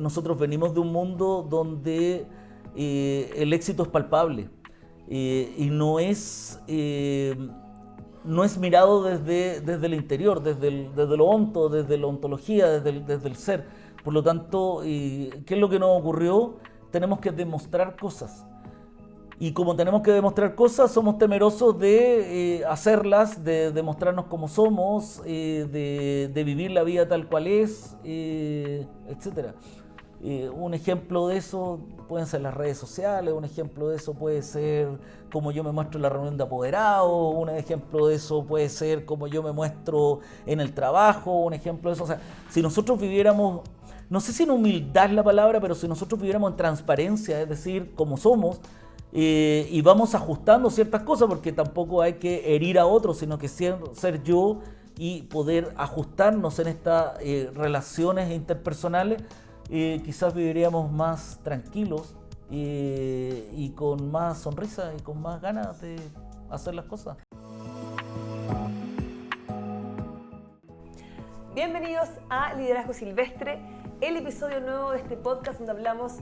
nosotros venimos de un mundo donde el éxito es palpable y no es mirado desde el interior, desde lo onto, desde la ontología, desde el ser. Por lo tanto, ¿qué es lo que nos ocurrió? Tenemos que demostrar cosas. Y como tenemos que demostrar cosas, somos temerosos de hacerlas, de demostrarnos como somos, de vivir la vida tal cual es, etc. Un ejemplo de eso pueden ser las redes sociales, un ejemplo de eso puede ser como yo me muestro en la reunión de apoderados, un ejemplo de eso puede ser como yo me muestro en el trabajo, un ejemplo de eso. O sea, si nosotros viviéramos, no sé si en humildad es la palabra, pero si nosotros viviéramos en transparencia, es decir, como somos, y vamos ajustando ciertas cosas, porque tampoco hay que herir a otros, sino que ser yo y poder ajustarnos en estas relaciones interpersonales, quizás viviríamos más tranquilos y con más sonrisa y con más ganas de hacer las cosas. Bienvenidos a Liderazgo Silvestre, el episodio nuevo de este podcast donde hablamos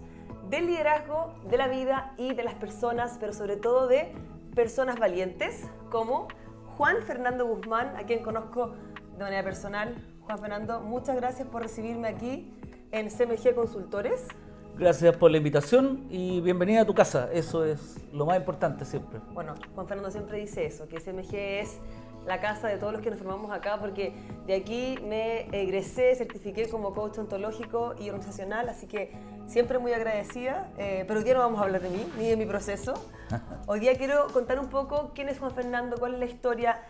del liderazgo, de la vida y de las personas, pero sobre todo de personas valientes, como Juan Fernando Guzmán, a quien conozco de manera personal. Juan Fernando, muchas gracias por recibirme aquí en CMG Consultores. Gracias por la invitación y bienvenida a tu casa, eso es lo más importante siempre. Bueno, Juan Fernando siempre dice eso, que CMG es la casa de todos los que nos formamos acá, porque de aquí me egresé, certifiqué como coach ontológico y organizacional, así que siempre muy agradecida, pero hoy día no vamos a hablar de mí, ni de mi proceso. Hoy día quiero contar un poco quién es Juan Fernando, cuál es la historia,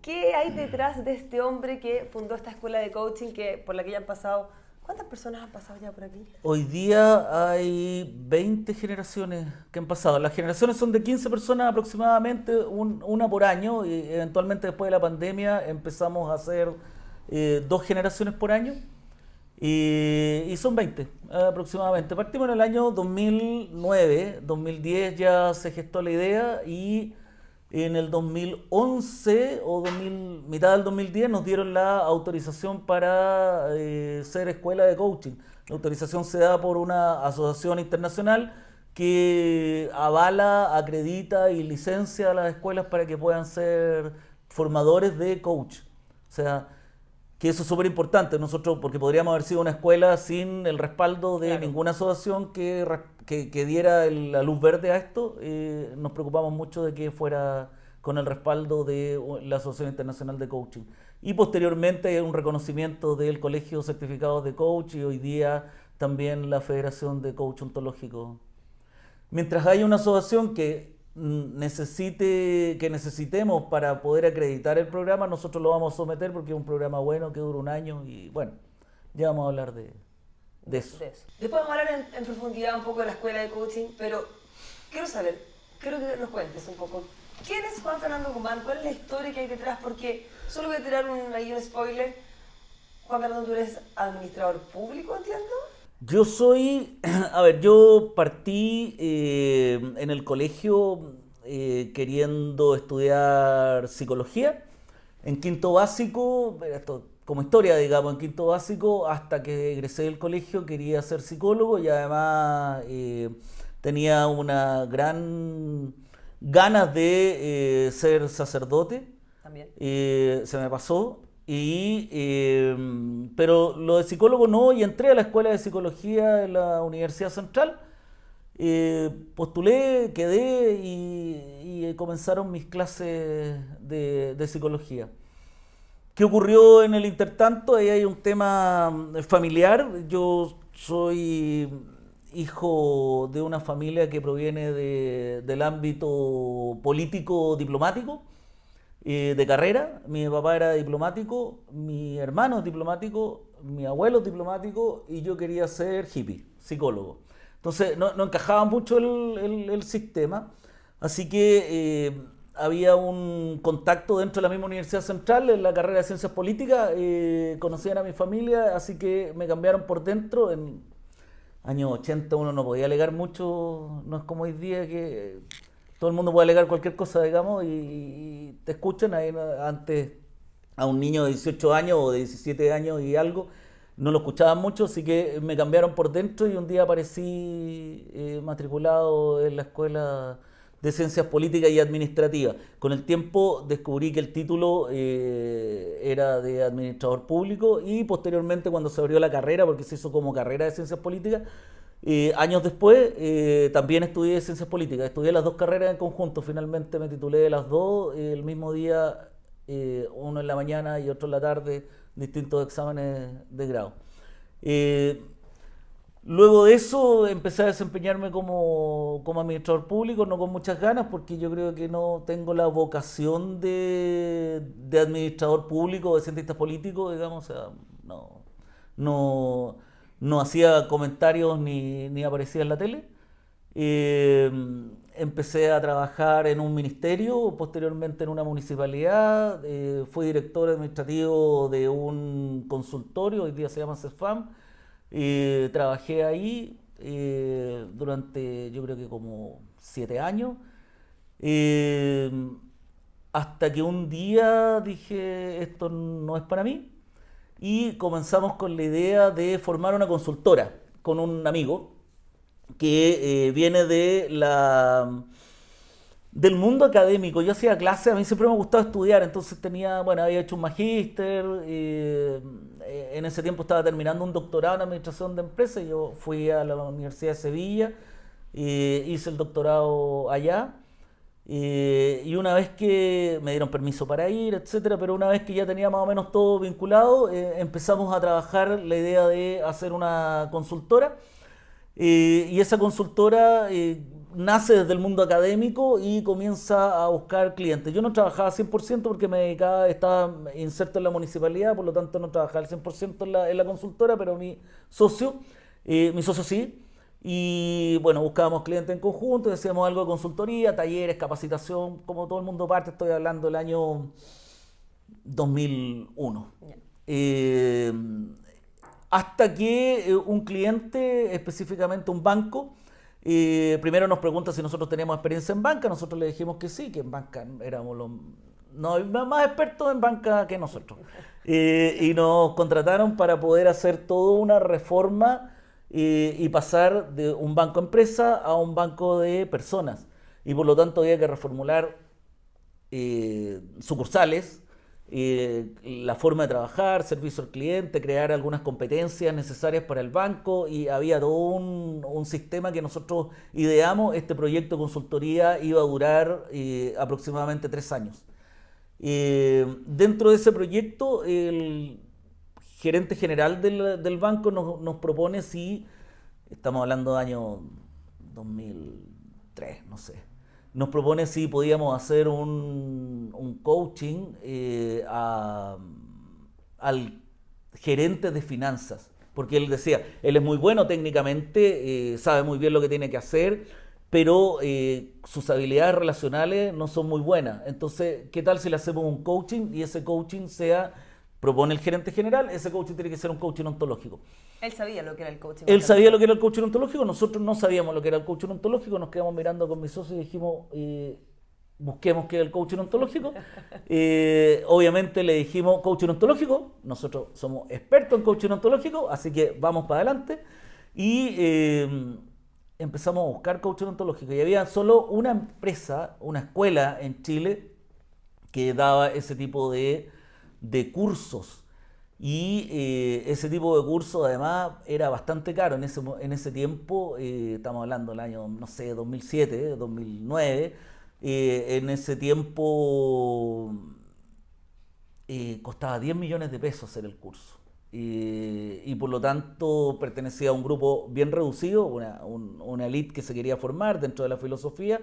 qué hay detrás de este hombre que fundó esta escuela de coaching por la que ya han pasado. ¿Cuántas personas han pasado ya por aquí? Hoy día hay 20 generaciones que han pasado. Las generaciones son de 15 personas aproximadamente, una por año. Y eventualmente después de la pandemia empezamos a hacer 2 generaciones por año. Y son 20 aproximadamente. Partimos en el año 2009, 2010 ya se gestó la idea y en el 2011 o mitad del 2010 nos dieron la autorización para ser escuela de coaching. La autorización se da por una asociación internacional que avala, acredita y licencia a las escuelas para que puedan ser formadores de coach. O sea, que eso es súper importante. Nosotros, porque podríamos haber sido una escuela sin el respaldo de ninguna asociación que diera la luz verde a esto, nos preocupamos mucho de que fuera con el respaldo de la Asociación Internacional de Coaching. Y posteriormente un reconocimiento del Colegio Certificado de Coach y hoy día también la Federación de Coach Ontológico. Mientras haya una asociación que necesitemos para poder acreditar el programa, nosotros lo vamos a someter porque es un programa bueno que dura un año y bueno, ya vamos a hablar de eso. Después vamos a hablar en profundidad un poco de la escuela de coaching, pero quiero que nos cuentes un poco. ¿Quién es Juan Fernando Guzmán? ¿Cuál es la historia que hay detrás? Porque solo voy a tirar un spoiler. Juan Fernando, tú eres administrador público, entiendo. Yo partí en el colegio queriendo estudiar psicología. En quinto básico, esto como historia, digamos, en quinto básico, hasta que egresé del colegio quería ser psicólogo y además tenía una gran ganas de ser sacerdote. También. Se me pasó. Pero lo de psicólogo no, y entré a la escuela de psicología de la Universidad Central, postulé, quedé y comenzaron mis clases de psicología. ¿Qué ocurrió en el intertanto? Ahí hay un tema familiar. Yo soy hijo de una familia que proviene del ámbito político diplomático. De carrera, mi papá era diplomático, mi hermano es diplomático, mi abuelo es diplomático y yo quería ser hippie, psicólogo. Entonces no encajaba mucho el sistema, así que había un contacto dentro de la misma Universidad Central en la carrera de Ciencias Políticas, conocían a mi familia, así que me cambiaron por dentro. En años 80 uno no podía alegar mucho, no es como hoy día que todo el mundo puede alegar cualquier cosa, digamos, y te escuchan. Ahí, antes a un niño de 18 años o de 17 años y algo, no lo escuchaban mucho, así que me cambiaron por dentro y un día aparecí matriculado en la Escuela de Ciencias Políticas y Administrativas. Con el tiempo descubrí que el título era de administrador público y posteriormente cuando se abrió la carrera, porque se hizo como carrera de Ciencias Políticas, años después también estudié Ciencias Políticas. Estudié las dos carreras en conjunto, finalmente me titulé de las dos el mismo día, uno en la mañana y otro en la tarde, distintos exámenes de grado. Eh, Luego de eso empecé a desempeñarme como administrador público, no con muchas ganas, porque yo creo que no tengo la vocación de administrador público o de cientista político, digamos, o sea, no, no, no hacía comentarios ni aparecía en la tele. Eh, Empecé a trabajar en un ministerio, posteriormente en una municipalidad, fui director administrativo de un consultorio, hoy día se llama CEFAM. Trabajé ahí durante yo creo que como 7 años, eh, hasta que un día dije esto no es para mí y comenzamos con la idea de formar una consultora con un amigo que viene del mundo académico. Yo hacía clases, a mí siempre me gustaba estudiar, entonces había hecho un magíster, en ese tiempo estaba terminando un doctorado en administración de empresas, yo fui a la Universidad de Sevilla, hice el doctorado allá, y una vez que me dieron permiso para ir, etcétera, pero una vez que ya tenía más o menos todo vinculado, empezamos a trabajar la idea de hacer una consultora. Y esa consultora nace desde el mundo académico y comienza a buscar clientes. Yo no trabajaba 100% porque me dedicaba, estaba inserto en la municipalidad, por lo tanto no trabajaba al 100% en la consultora, pero mi socio sí. Y bueno, buscábamos clientes en conjunto, hacíamos algo de consultoría, talleres, capacitación, como todo el mundo parte, estoy hablando del año 2001. Eh, Hasta que un cliente, específicamente un banco, primero nos pregunta si nosotros teníamos experiencia en banca. Nosotros le dijimos que sí, que en banca éramos los más expertos en banca que nosotros. Y nos contrataron para poder hacer toda una reforma y pasar de un banco empresa a un banco de personas. Y por lo tanto había que reformular sucursales, la forma de trabajar, servicio al cliente, crear algunas competencias necesarias para el banco y había todo un sistema que nosotros ideamos. Este proyecto de consultoría iba a durar aproximadamente 3 años. Dentro de ese proyecto, el gerente general del banco nos propone si, estamos hablando de año 2003, no sé, nos propone si podíamos hacer un coaching al gerente de finanzas, porque él decía, él es muy bueno técnicamente, sabe muy bien lo que tiene que hacer, pero sus habilidades relacionales no son muy buenas. Entonces, ¿qué tal si le hacemos un coaching y ese coaching propone el gerente general, ese coaching tiene que ser un coaching ontológico? Él sabía lo que era el coaching Él sabía lo ontológico. que era el coaching ontológico, nosotros no sabíamos lo que era el coaching ontológico, nos quedamos mirando con mis socios y dijimos, busquemos qué es el coaching ontológico. Obviamente le dijimos coaching ontológico, nosotros somos expertos en coaching ontológico, así que vamos para adelante. Y empezamos a buscar coaching ontológico. Y había solo una empresa, una escuela en Chile que daba ese tipo de cursos. Y ese tipo de curso además era bastante caro en ese tiempo, estamos hablando del año, no sé, 2007, 2009, en ese tiempo costaba 10 millones de pesos hacer el curso. Y por lo tanto pertenecía a un grupo bien reducido, una elite que se quería formar dentro de la filosofía.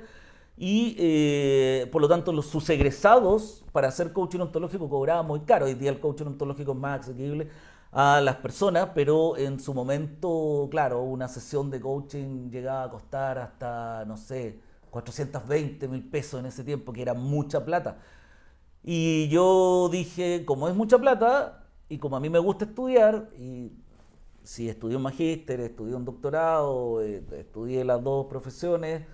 Y por lo tanto sus egresados para hacer coaching ontológico cobraban muy caro. Hoy día el coaching ontológico es más asequible a las personas, pero en su momento, claro, una sesión de coaching llegaba a costar hasta, no sé, 420.000 pesos en ese tiempo, que era mucha plata. Y yo dije, como es mucha plata y como a mí me gusta estudiar, y si estudié un magíster, estudié un doctorado, estudié las dos profesiones,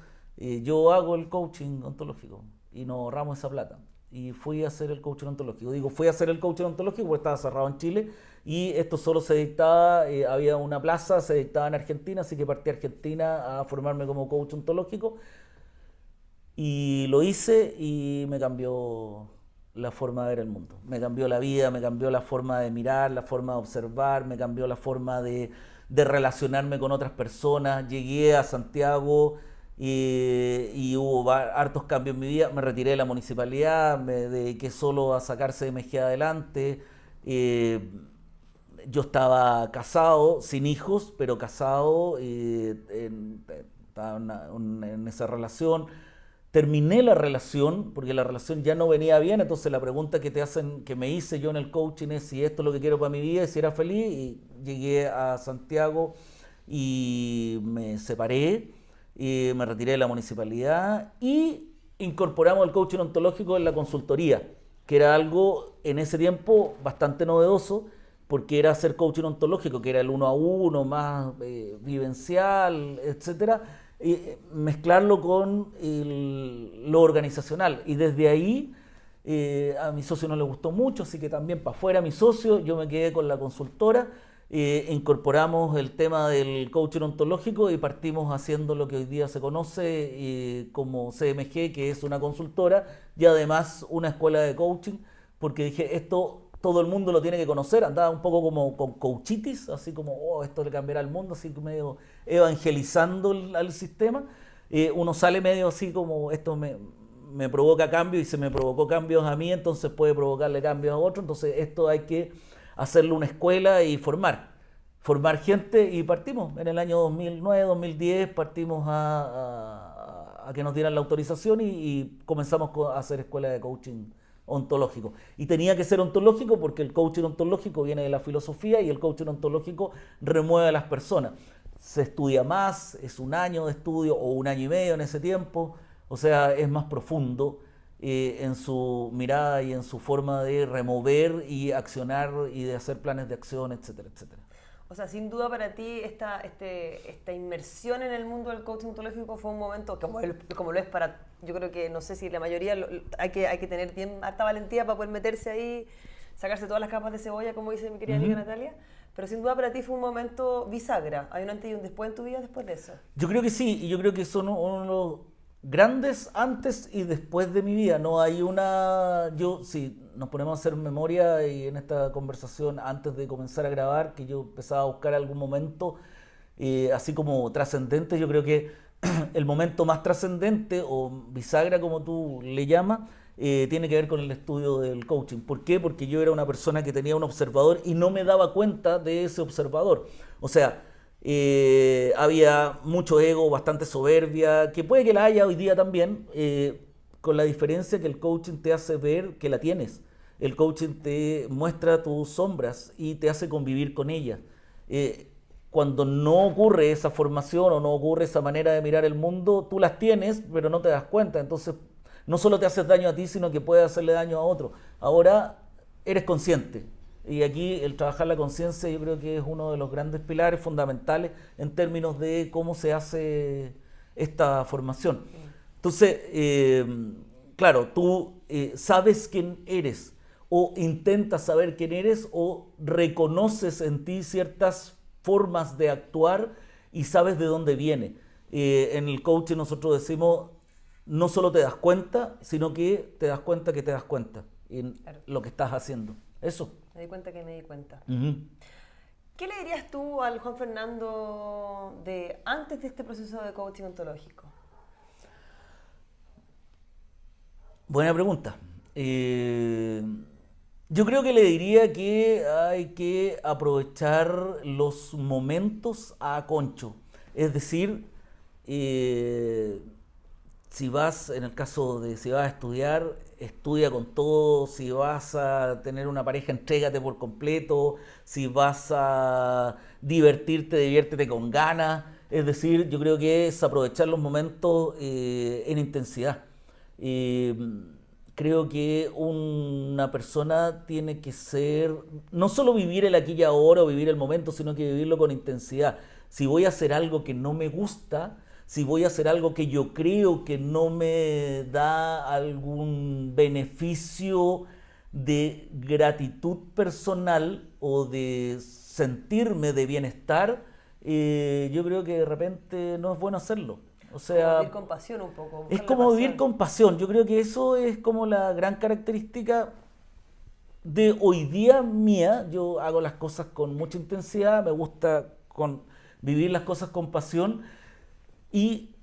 yo hago el coaching ontológico y nos ahorramos esa plata. y fui a hacer el coaching ontológico. Digo, fui a hacer el coaching ontológico porque estaba cerrado en Chile y esto solo se dictaba, había una plaza, se dictaba en Argentina, así que partí a Argentina a formarme como coach ontológico y lo hice y me cambió la forma de ver el mundo. Me cambió la vida, me cambió la forma de mirar, la forma de observar, me cambió la forma de relacionarme con otras personas. Llegué a Santiago y hubo hartos cambios en mi vida. Me retiré de la municipalidad, me dediqué solo a sacar CMG adelante. Eh, yo estaba casado, sin hijos, pero casado, estaba en esa relación. Terminé la relación porque la relación ya no venía bien, entonces la pregunta que te hacen, que me hice yo en el coaching es si esto es lo que quiero para mi vida y si era feliz. Y llegué a Santiago y me separé, y me retiré de la municipalidad y incorporamos el coaching ontológico en la consultoría, que era algo en ese tiempo bastante novedoso porque era hacer coaching ontológico, que era el uno a uno, más vivencial, etcétera, y mezclarlo con lo organizacional. Y desde ahí a mi socio no le gustó mucho, así que también para afuera mi socio, yo me quedé con la consultora, incorporamos el tema del coaching ontológico y partimos haciendo lo que hoy día se conoce como CMG, que es una consultora y además una escuela de coaching, porque dije, esto todo el mundo lo tiene que conocer. Andaba un poco como con coachitis, así como, oh, esto le cambiará el mundo, así que medio evangelizando al sistema. Uno sale medio así como, esto me provoca cambios y se me provocó cambios a mí, entonces puede provocarle cambios a otro. Entonces esto hay que hacerlo una escuela y formar gente, y partimos en el año 2009, 2010, partimos a que nos dieran la autorización y comenzamos a hacer escuela de coaching ontológico. Y tenía que ser ontológico porque el coaching ontológico viene de la filosofía y el coaching ontológico remueve a las personas. Se estudia más, es un año de estudio o un año y medio en ese tiempo, o sea, es más profundo en su mirada y en su forma de remover y accionar y de hacer planes de acción, etcétera, etcétera. O sea, sin duda para ti esta inmersión en el mundo del coaching ontológico fue un momento, como lo es para, yo creo que, no sé si la mayoría, hay que tener bien harta valentía para poder meterse ahí, sacarse todas las capas de cebolla, como dice mi querida amiga Natalia, pero sin duda para ti fue un momento bisagra. ¿Hay un antes y un después en tu vida después de eso? Yo creo que sí, y yo creo que son uno de los grandes antes y después de mi vida. No hay si nos ponemos a hacer memoria y en esta conversación antes de comenzar a grabar, que yo empezaba a buscar algún momento así como trascendente, yo creo que el momento más trascendente o bisagra como tú le llamas, tiene que ver con el estudio del coaching. ¿Por qué? Porque yo era una persona que tenía un observador y no me daba cuenta de ese observador. O sea, había mucho ego, bastante soberbia, que puede que la haya hoy día también, con la diferencia que el coaching te hace ver que la tienes. El coaching te muestra tus sombras y te hace convivir con ellas. Cuando no ocurre esa formación o no ocurre esa manera de mirar el mundo, tú las tienes, pero no te das cuenta. Entonces, no solo te haces daño a ti, sino que puedes hacerle daño a otro. Ahora eres consciente. Y aquí el trabajar la conciencia yo creo que es uno de los grandes pilares fundamentales en términos de cómo se hace esta formación. Entonces, claro, tú sabes quién eres o intentas saber quién eres o reconoces en ti ciertas formas de actuar y sabes de dónde viene. En el coaching nosotros decimos, no solo te das cuenta, sino que te das cuenta que te das cuenta en lo que estás haciendo. Eso. Me di cuenta que me di cuenta. Uh-huh. ¿Qué le dirías tú al Juan Fernando de antes de este proceso de coaching ontológico? Buena pregunta. Yo creo que le diría que hay que aprovechar los momentos a concho. Es decir, si vas, en el caso de si vas a estudiar, estudia con todo. Si vas a tener una pareja, entrégate por completo. Si vas a divertirte, diviértete con ganas. Es decir, yo creo que es aprovechar los momentos en intensidad. Creo que una persona tiene que no solo vivir el aquí y ahora o vivir el momento, sino que vivirlo con intensidad. Si voy a hacer algo que no me gusta, si voy a hacer algo que yo creo que no me da algún beneficio de gratitud personal o de sentirme de bienestar, yo creo que de repente no es bueno hacerlo. O Como sea, vivir con pasión un poco, es buscar la como vivir pasión. con pasión. Yo creo que eso es como la gran característica de hoy día mía. Yo hago las cosas con mucha intensidad, me gusta vivir las cosas con pasión. Y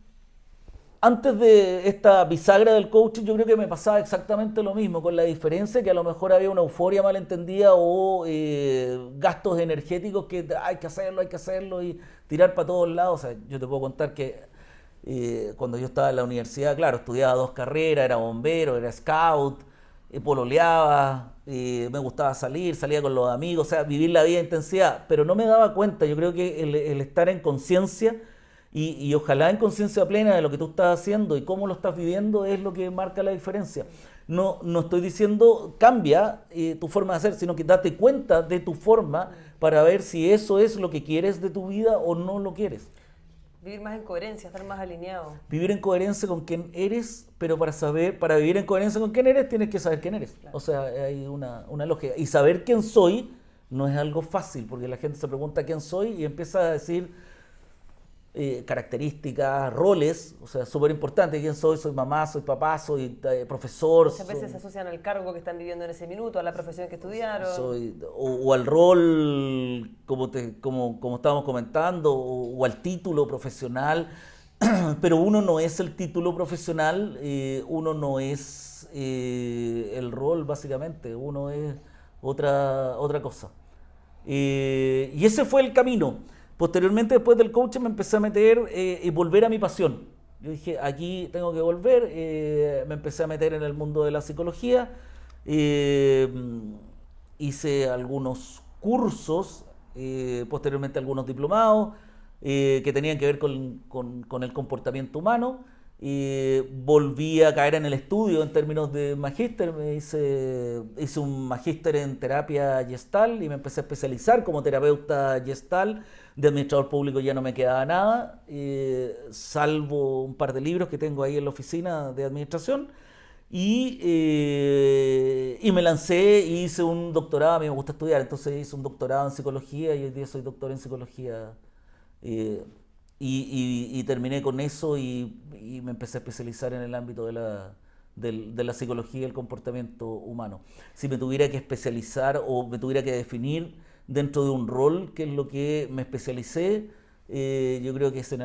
antes de esta bisagra del coaching, yo creo que me pasaba exactamente lo mismo, con la diferencia que a lo mejor había una euforia malentendida o gastos energéticos que hay que hacerlo y tirar para todos lados. O sea, yo te puedo contar que cuando yo estaba en la universidad, claro, estudiaba 2 carreras, era bombero, era scout, pololeaba, me gustaba salir, salía con los amigos, o sea, vivir la vida en intensidad, pero no me daba cuenta. Yo creo que el estar en conciencia y ojalá en conciencia plena de lo que tú estás haciendo y cómo lo estás viviendo es lo que marca la diferencia. No estoy diciendo cambia tu forma de hacer, sino que date cuenta de tu forma para ver si eso es lo que quieres de tu vida o no lo quieres. Vivir más en coherencia, estar más alineado. Vivir en coherencia con quién eres, pero para vivir en coherencia con quién eres, tienes que saber quién eres. Claro. O sea, hay una lógica. Y saber quién soy no es algo fácil, porque la gente se pregunta quién soy y empieza a decir características, roles, o sea, súper importante. ¿Quién soy? Soy mamá, soy papá, soy profesor. Muchas veces se asocian al cargo que están viviendo en ese minuto, a la profesión que estudiaron. O al rol, como estábamos comentando, o al título profesional. Pero uno no es el título profesional, uno no es el rol, básicamente, uno es otra cosa. Y ese fue el camino. Posteriormente, después del coaching, me empecé a meter y volver a mi pasión. Yo dije, aquí tengo que volver. Me empecé a meter en el mundo de la psicología. eh, Hice algunos cursos, posteriormente algunos diplomados que tenían que ver con el comportamiento humano. Volví a caer en el estudio en términos de magíster. Hice un magíster en terapia Gestalt y me empecé a especializar como terapeuta Gestalt. De administrador público ya no me quedaba nada, salvo un par de libros que tengo ahí en la oficina de administración. Y me lancé y hice un doctorado. A mí me gusta estudiar, entonces hice un doctorado en psicología y hoy día soy doctor en psicología. eh, y terminé con eso y me empecé a especializar en el ámbito de la psicología y el comportamiento humano. Si me tuviera que especializar o me tuviera que definir dentro de un rol, que es lo que me especialicé, yo creo que es en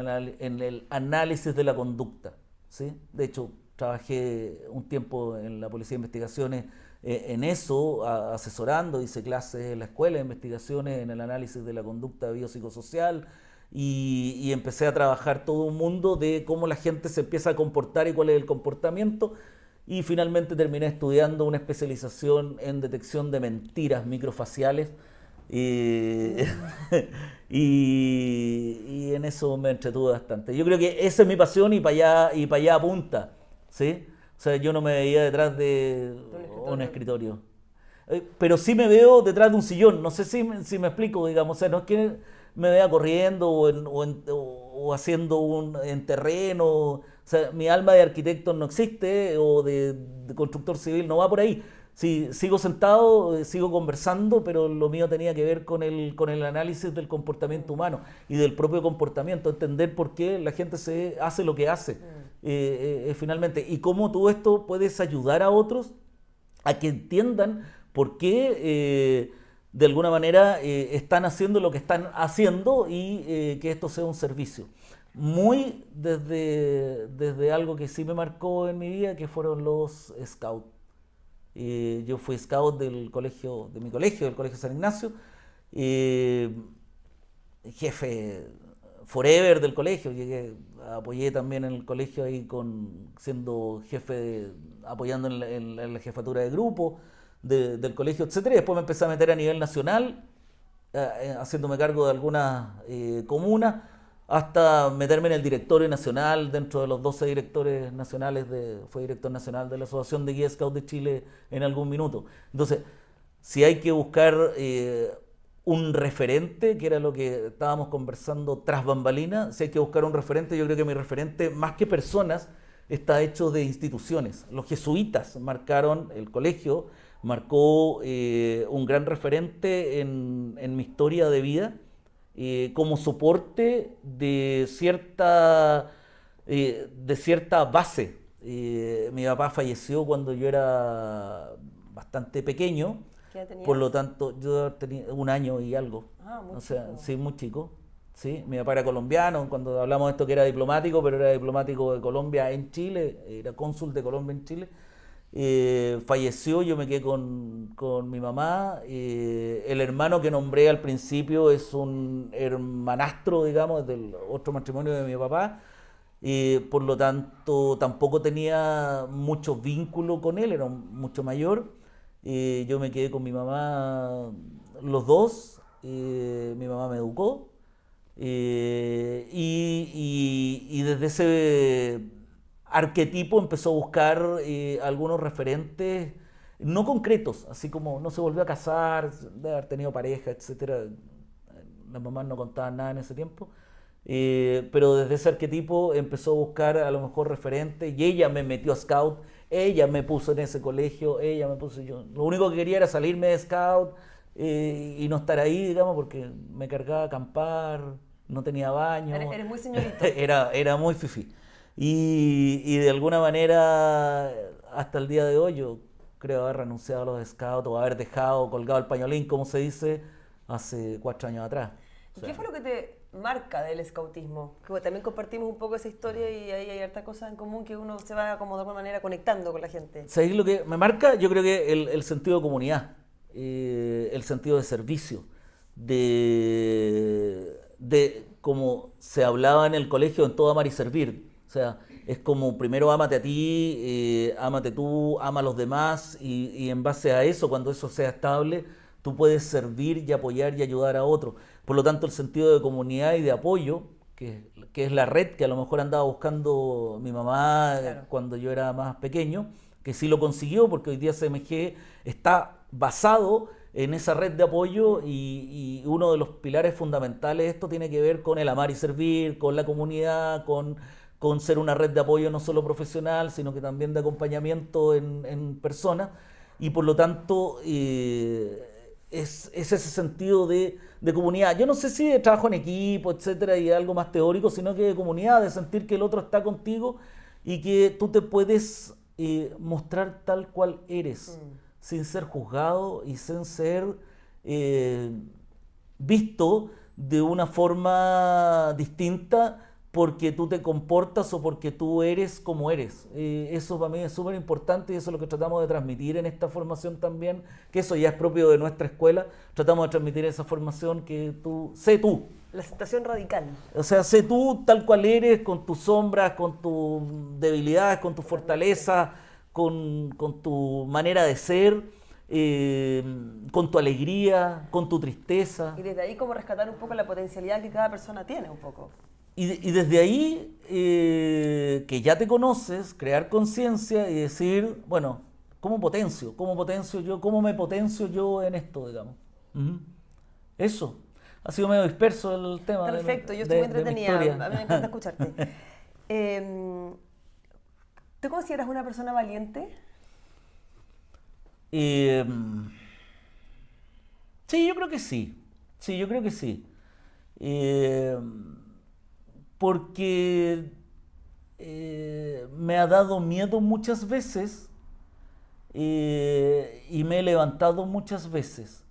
el análisis de la conducta, ¿sí? De hecho, trabajé un tiempo en la Policía de Investigaciones en eso, asesorando, hice clases en la escuela de investigaciones en el análisis de la conducta biopsicosocial y empecé a trabajar todo un mundo de cómo la gente se empieza a comportar y cuál es el comportamiento. Y finalmente terminé estudiando una especialización en detección de mentiras microfaciales. Y, y en eso me entretuve bastante. Yo creo que esa es mi pasión y para allá apunta, ¿sí? O sea, yo no me veía detrás de un escritorio. Pero sí me veo detrás de un sillón. No sé si me explico, digamos. O sea, no es que me vea corriendo o haciendo en terreno. O sea, mi alma de arquitecto no existe o de constructor civil no va por ahí. Sí, sigo sentado, sigo conversando, pero lo mío tenía que ver con el análisis del comportamiento humano y del propio comportamiento, entender por qué la gente hace lo que hace finalmente y cómo todo esto puedes ayudar a otros a que entiendan por qué de alguna manera están haciendo lo que están haciendo y que esto sea un servicio. Muy desde algo que sí me marcó en mi vida, que fueron los scouts. Yo fui scout de mi colegio, del Colegio San Ignacio, jefe forever del colegio. Apoyé también en el colegio ahí siendo jefe, apoyando en la jefatura de grupo del colegio, etcétera. Y después me empecé a meter a nivel nacional, haciéndome cargo de algunas comunas, hasta meterme en el directorio nacional, dentro de los 12 directores nacionales, fue director nacional de la Asociación de Guías Scout de Chile en algún minuto. Entonces, si hay que buscar un referente, que era lo que estábamos conversando tras bambalinas. Si hay que buscar un referente, yo creo que mi referente, más que personas, está hecho de instituciones. Los jesuitas marcaron, el colegio marcó un gran referente en mi historia de vida, como soporte de cierta base. Mi papá falleció cuando yo era bastante pequeño, ¿Qué edad tenías? por lo tanto yo tenía 1 año y algo, Ah, muy o sea, chico. sí, muy chico. Sí, mi papá era colombiano, cuando hablamos de esto que era diplomático, pero era diplomático de Colombia en Chile, era cónsul de Colombia en Chile. Falleció, yo me quedé con mi mamá. El hermano que nombré al principio es un hermanastro, digamos, del otro matrimonio de mi papá. Por lo tanto, tampoco tenía mucho vínculo con él, era mucho mayor. Yo me quedé con mi mamá los dos. Mi mamá me educó. Y desde ese arquetipo empezó a buscar algunos referentes no concretos, así como no se volvió a casar, de haber tenido pareja, etcétera. Las mamás no contaban nada en ese tiempo. Pero desde ese arquetipo empezó a buscar a lo mejor referentes y ella me metió a Scout, ella me puso en ese colegio, ella me puso yo. Lo único que quería era salirme de Scout y no estar ahí, digamos, porque me cargaba a acampar, no tenía baño, Eres muy señorito. era muy fifí. Y de alguna manera, hasta el día de hoy, yo creo haber renunciado a los Scouts o haber dejado colgado el pañolín, como se dice, hace 4 años atrás. ¿Y O qué sea, fue lo que te marca del scoutismo? Que también compartimos un poco esa historia y ahí hay hartas cosas en común que uno se va como de alguna manera conectando con la gente. ¿sabéis lo que me marca? Yo creo que el sentido de comunidad, el sentido de servicio, de como se hablaba en el colegio, en todo amar y servir. O sea, es como primero ámate a ti, ámate tú, ama a los demás y en base a eso, cuando eso sea estable, tú puedes servir y apoyar y ayudar a otros. Por lo tanto, el sentido de comunidad y de apoyo, que es la red que a lo mejor andaba buscando mi mamá Claro. cuando yo era más pequeño, que sí lo consiguió porque hoy día CMG está basado en esa red de apoyo y uno de los pilares fundamentales de esto tiene que ver con el amar y servir, con la comunidad, con ser una red de apoyo no solo profesional, sino que también de acompañamiento en persona. Y por lo tanto, es ese sentido de comunidad. Yo no sé si de trabajo en equipo, etcétera, y algo más teórico, sino que de comunidad, de sentir que el otro está contigo y que tú te puedes mostrar tal cual eres, sin ser juzgado y sin ser eh, visto de una forma distinta porque tú te comportas o porque tú eres como eres. Eso para mí es súper importante y eso es lo que tratamos de transmitir en esta formación también, que eso ya es propio de nuestra escuela. Tratamos de transmitir esa formación que sé tú. La aceptación radical. O sea, sé tú tal cual eres, con tus sombras, con tus debilidades, con tus fortalezas, con tu manera de ser, con tu alegría, con tu tristeza. Y desde ahí como rescatar un poco la potencialidad que cada persona tiene un poco. Y desde ahí, que ya te conoces, crear conciencia y decir, bueno, ¿cómo potencio yo? ¿Cómo me potencio yo en esto, digamos? Ujú. Eso. Ha sido medio disperso el tema Perfecto, yo estoy muy de mi entretenida. historia. A mí me encanta escucharte. ¿Tú consideras una persona valiente? Eh, sí, yo creo que sí. Sí, yo creo que sí. Eh, porque me ha dado miedo muchas veces y me he levantado muchas veces.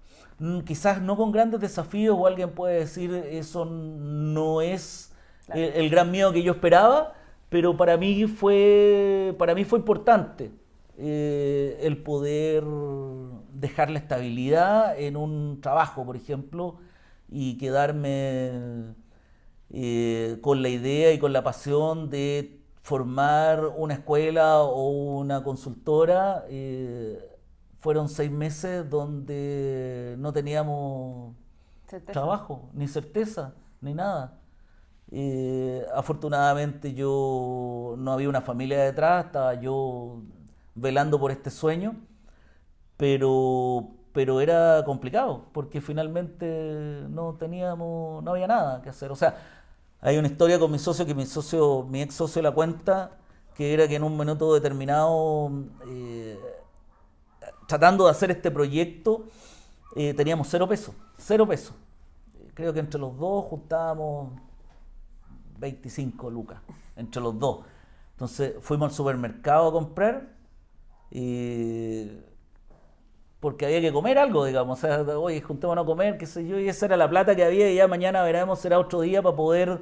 Quizás no con grandes desafíos o alguien puede decir eso no es Claro. el gran miedo que yo esperaba, pero para mí fue importante el poder dejar la estabilidad en un trabajo, por ejemplo, y quedarme con la idea y con la pasión de formar una escuela o una consultora. Fueron 6 meses donde no teníamos Certeza. trabajo, ni certeza, ni nada. Afortunadamente yo no había una familia detrás, estaba yo velando por este sueño, pero pero era complicado, porque finalmente no había nada que hacer. O sea, hay una historia con mi socio, que mi ex socio la cuenta, que era que en un minuto determinado, tratando de hacer este proyecto, teníamos 0 pesos, 0 pesos. Creo que entre los dos juntábamos 25 lucas, entre los dos. Entonces fuimos al supermercado a comprar, porque había que comer algo, digamos. O sea, oye, juntémonos a comer, qué sé yo, y esa era la plata que había, y ya mañana veremos, será otro día para poder,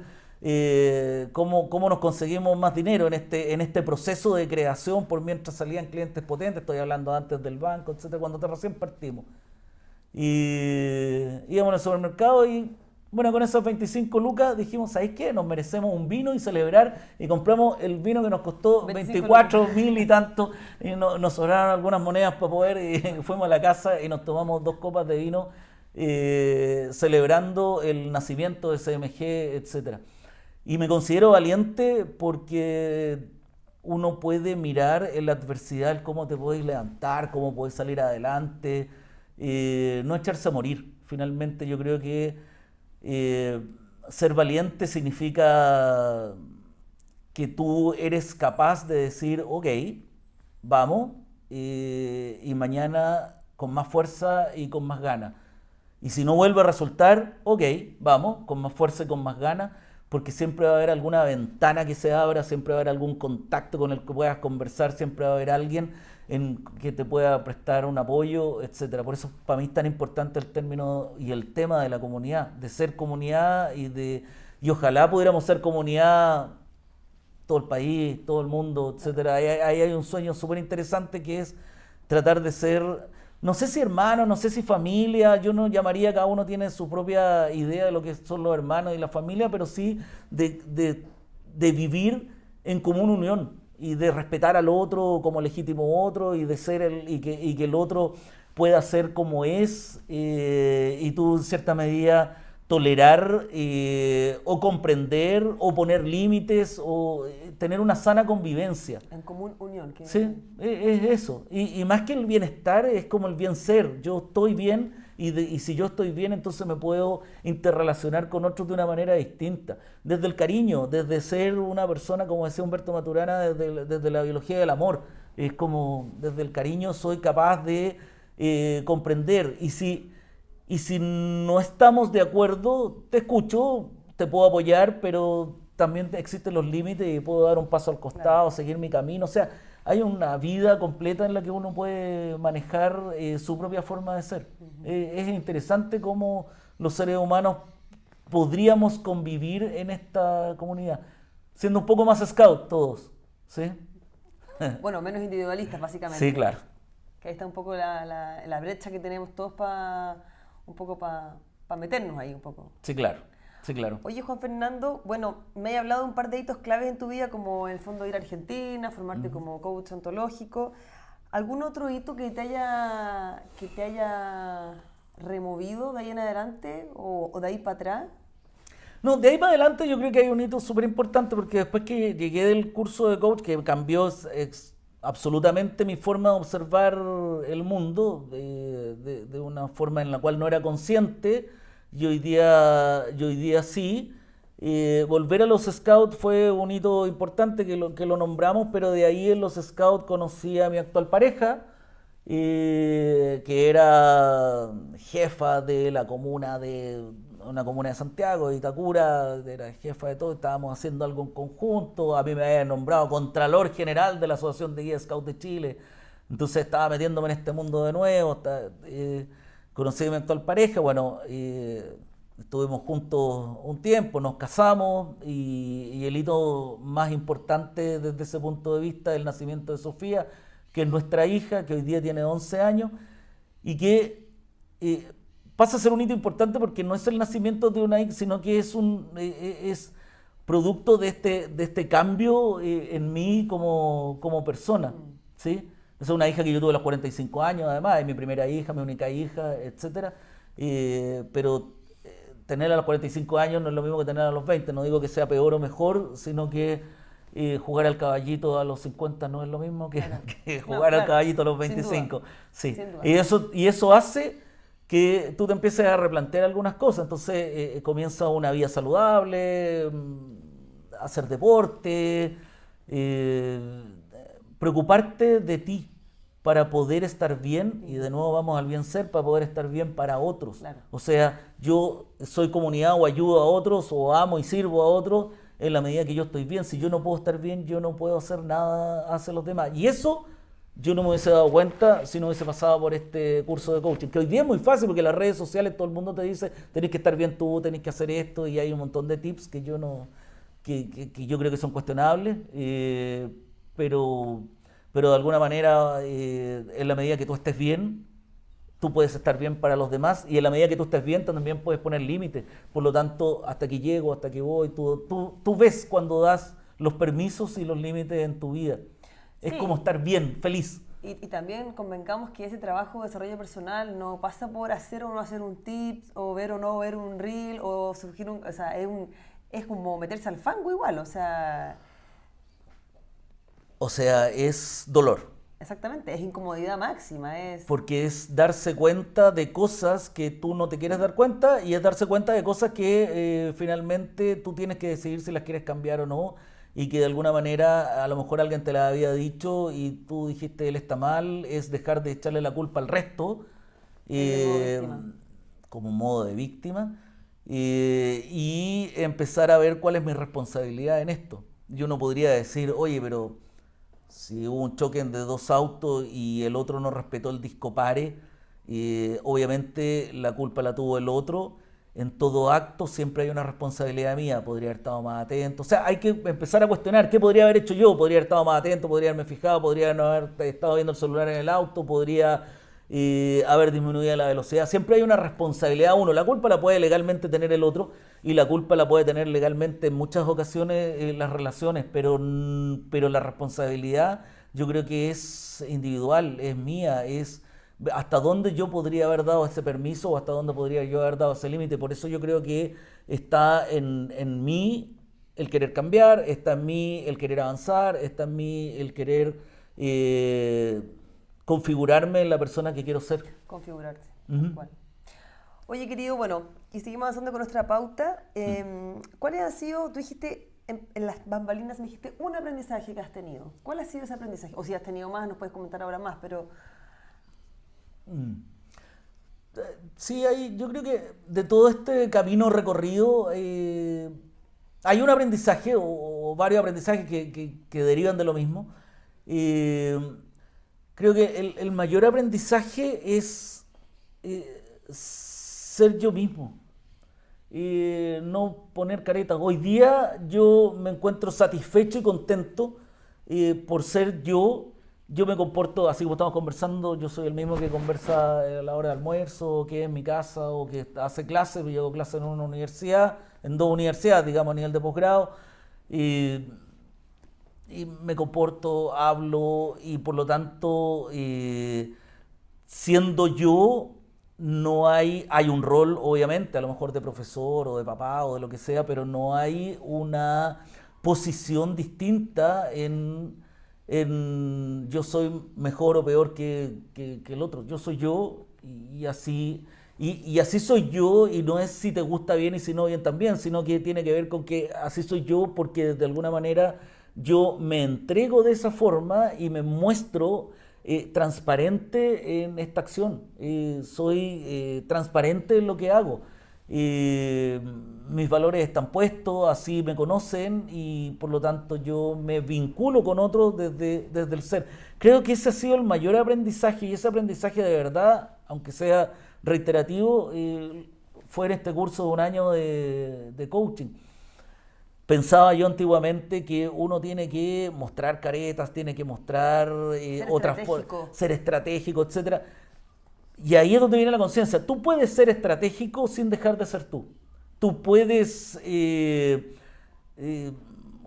cómo nos conseguimos más dinero en este proceso de creación, por mientras salían clientes potentes. Estoy hablando antes del banco, etcétera, cuando recién partimos. Y íbamos al supermercado y, bueno, con esas 25 lucas dijimos, ¿sabéis qué? Nos merecemos un vino y celebrar, y compramos el vino que nos costó 24.000 y tanto, y nos sobraron algunas monedas para poder, y fuimos a la casa y nos tomamos 2 copas de vino, celebrando el nacimiento de CMG, etcétera. Y me considero valiente porque uno puede mirar en la adversidad cómo te puedes levantar, cómo puedes salir adelante, no echarse a morir. Finalmente yo creo que ser valiente significa que tú eres capaz de decir, ok, vamos, y mañana con más fuerza y con más ganas. Y si no vuelve a resultar, ok, vamos, con más fuerza y con más ganas, porque siempre va a haber alguna ventana que se abra, siempre va a haber algún contacto con el que puedas conversar, siempre va a haber alguien que te pueda prestar un apoyo, etcétera. Por eso para mí es tan importante el término y el tema de la comunidad, de ser comunidad, y ojalá pudiéramos ser comunidad todo el país, todo el mundo, etcétera. Ahí hay un sueño súper interesante, que es tratar de ser, no sé si hermanos, no sé si familia. Yo no llamaría, cada uno tiene su propia idea de lo que son los hermanos y la familia, pero sí de vivir en común unión, y de respetar al otro como legítimo otro, y de ser y que el otro pueda ser como es, y tú en cierta medida tolerar, o comprender, o poner límites, o tener una sana convivencia. En común unión. Sí, es eso. Y más que el bienestar, es como el bien ser. Yo estoy bien, y si yo estoy bien, entonces me puedo interrelacionar con otros de una manera distinta. Desde el cariño, desde ser una persona, como decía Humberto Maturana, desde la biología del amor. Es como, desde el cariño soy capaz de comprender. Y si no estamos de acuerdo, te escucho, te puedo apoyar, pero también existen los límites y puedo dar un paso al costado, claro, seguir mi camino. O sea, hay una vida completa en la que uno puede manejar su propia forma de ser. Es interesante cómo los seres humanos podríamos convivir en esta comunidad, siendo un poco más scout todos, ¿sí? Bueno, menos individualistas, básicamente. Sí, claro. Que ahí está un poco la brecha que tenemos todos para meternos ahí un poco. Sí, claro. Sí, claro. Oye, Juan Fernando, bueno, me has hablado de un par de hitos claves en tu vida, como en el fondo ir a Argentina, formarte como coach ontológico. ¿Algún otro hito que te haya removido de ahí en adelante o de ahí para atrás? No, de ahí para adelante yo creo que hay un hito súper importante, porque después que llegué del curso de coach, que cambió absolutamente mi forma de observar el mundo, de una forma en la cual no era consciente, y hoy día sí. Volver a los Scouts fue un hito importante, que lo nombramos, pero de ahí en los Scouts conocí a mi actual pareja, que era jefa de la comuna de una comuna de Santiago, de Itacura, era jefa de todo. Estábamos haciendo algo en conjunto. A mí me habían nombrado Contralor General de la Asociación de Guías Scouts de Chile, entonces estaba metiéndome en este mundo de nuevo. Conocí a mi actual pareja, bueno, estuvimos juntos un tiempo, nos casamos, y el hito más importante desde ese punto de vista es el nacimiento de Sofía, que es nuestra hija, que hoy día tiene 11 años, y que pasa a ser un hito importante porque no es el nacimiento de una hija, sino que es producto de este cambio en mí como persona, ¿sí? Es una hija que yo tuve a los 45 años, además, es mi primera hija, mi única hija, etcétera. Pero tenerla a los 45 años no es lo mismo que tenerla a los 20. No digo que sea peor o mejor, sino que jugar al caballito a los 50 no es lo mismo que, Claro. que No, jugar al claro, caballito a los sin duda, 25. Sí. sin duda. Y eso hace que tú te empieces a replantear algunas cosas. Entonces comienza una vida saludable, hacer deporte, eh, preocuparte de ti para poder estar bien, y de nuevo vamos al bien ser, para poder estar bien para otros. Claro. O sea, yo soy comunidad o ayudo a otros o amo y sirvo a otros en la medida que yo estoy bien. Si yo no puedo estar bien, yo no puedo hacer nada hacia los demás. Y eso yo no me hubiese dado cuenta si no hubiese pasado por este curso de coaching, que hoy día es muy fácil porque en las redes sociales todo el mundo te dice, tenés que estar bien tú, tenés que hacer esto, y hay un montón de tips que yo no, que yo creo que son cuestionables, pero, pero de alguna manera, en la medida que tú estés bien, tú puedes estar bien para los demás, y en la medida que tú estés bien también puedes poner límites. Por lo tanto, hasta aquí llego, hasta aquí voy, tú ves cuando das los permisos y los límites en tu vida. Es Sí. como estar bien, feliz. Y también convencamos que ese trabajo de desarrollo personal no pasa por hacer o no hacer un tip, o ver un reel, o surgir o sea, es como meterse al fango igual, o sea, O sea, es dolor, exactamente, es incomodidad máxima, es... porque es darse cuenta de cosas que tú no te quieres dar cuenta, y es darse cuenta de cosas que finalmente tú tienes que decidir si las quieres cambiar o no, y que de alguna manera a lo mejor alguien te la había dicho y tú dijiste él está mal. Es dejar de echarle la culpa al resto, Es de modo eh, víctima. como modo de víctima, y empezar a ver cuál es mi responsabilidad en esto. Yo no podría decir, oye, pero si hubo un choque de dos autos y el otro no respetó el disco pare, obviamente la culpa la tuvo el otro. En todo acto siempre hay una responsabilidad mía, podría haber estado más atento. O sea, hay que empezar a cuestionar qué podría haber hecho yo. Podría haber estado más atento, podría haberme fijado, podría no haber estado viendo el celular en el auto, podría haber disminuido la velocidad. Siempre hay una responsabilidad uno. La culpa la puede legalmente tener el otro, y la culpa la puede tener legalmente en muchas ocasiones las relaciones, pero la responsabilidad yo creo que es individual, es mía, es hasta dónde yo podría haber dado ese permiso o hasta dónde podría yo haber dado ese límite. Por eso yo creo que está en mí el querer cambiar, está en mí el querer avanzar, está en mí el querer eh, configurarme en la persona que quiero ser. Configurarse, tal Ujú. cual. Oye, querido, bueno, y seguimos avanzando con nuestra pauta. ¿Cuáles han sido, tú dijiste, en las bambalinas me dijiste un aprendizaje que has tenido? ¿Cuál ha sido ese aprendizaje? O si has tenido más, nos puedes comentar ahora más, pero Mm. Sí, yo creo que de todo este camino recorrido hay un aprendizaje o varios aprendizajes que derivan de lo mismo. Eh, Creo que el mayor aprendizaje es ser yo mismo, no poner caretas. Hoy día yo me encuentro satisfecho y contento por ser yo. Yo me comporto así como estamos conversando. Yo soy el mismo que conversa a la hora de almuerzo, que en mi casa, o que hace clases. Yo hago clases en una universidad, en dos universidades, digamos, a nivel de posgrado. Y, y me comporto, hablo, y por lo tanto, siendo yo, no hay un rol, obviamente, a lo mejor de profesor o de papá o de lo que sea, pero no hay una posición distinta en yo soy mejor o peor que el otro. Yo soy yo, y así, y así soy yo, y no es si te gusta bien y si no bien también, sino que tiene que ver con que así soy yo porque de alguna manera yo me entrego de esa forma y me muestro transparente en esta acción. Soy transparente en lo que hago. Eh, Mis valores están puestos, así me conocen, y por lo tanto yo me vinculo con otros desde el ser. Creo que ese ha sido el mayor aprendizaje, y ese aprendizaje de verdad, aunque sea reiterativo, fue en este curso de un año de coaching. Pensaba yo antiguamente que uno tiene que mostrar caretas, tiene que mostrar ser otras estratégico. ser estratégico, etcétera. Y ahí es donde viene la conciencia. Tú puedes ser estratégico sin dejar de ser tú. Tú puedes eh,